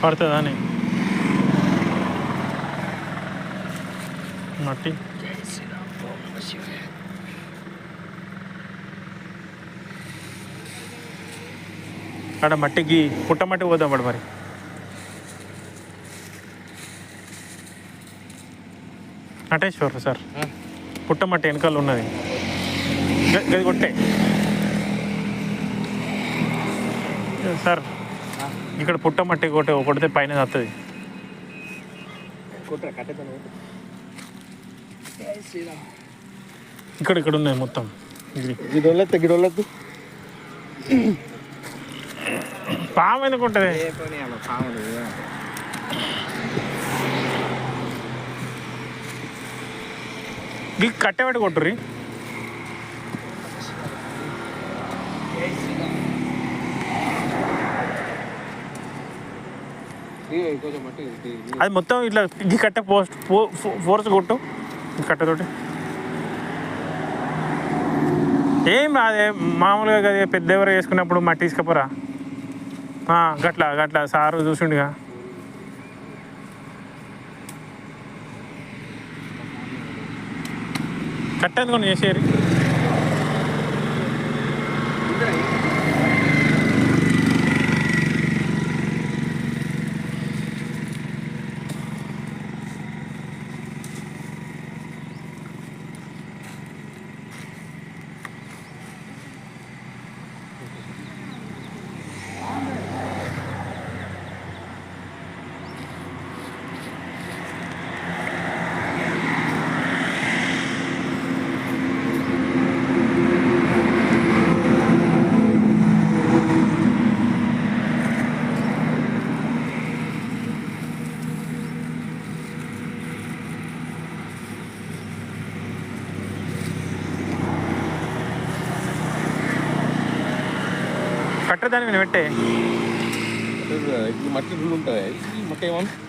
పడుతుందా అని మట్టి అక్కడ మట్టికి పుట్టమట్టి పోదాం పడు మరి నటేశ్వర్ సార్ పుట్టమట్టి వెనకాల ఉన్నది గది కొట్టే సార్ ఇక్కడ పుట్టమట్టి కొడితే పైన వస్తుంది ఇక్కడ ఉన్నాయి మొత్తం గిడోళ్ళకు పాము ఎందుకు ఉంటుంది కట్టెబెట్టి కొట్టుర్రి అది మొత్తం ఇట్లా ఈ కట్టె ఫోర్స్ కొట్టు ఈ కట్టెతోటి ఏం అదే మామూలుగా కదా పెద్ద ఎవరు వేసుకున్నప్పుడు మట్టి తీసుకపోరా గట్లా సారు చూసిండుగా కట్టేందుకొని చేసేరి కట్టదానికి పెట్టే మట్టి ఉంటుంది మట్టి ఏమన్నా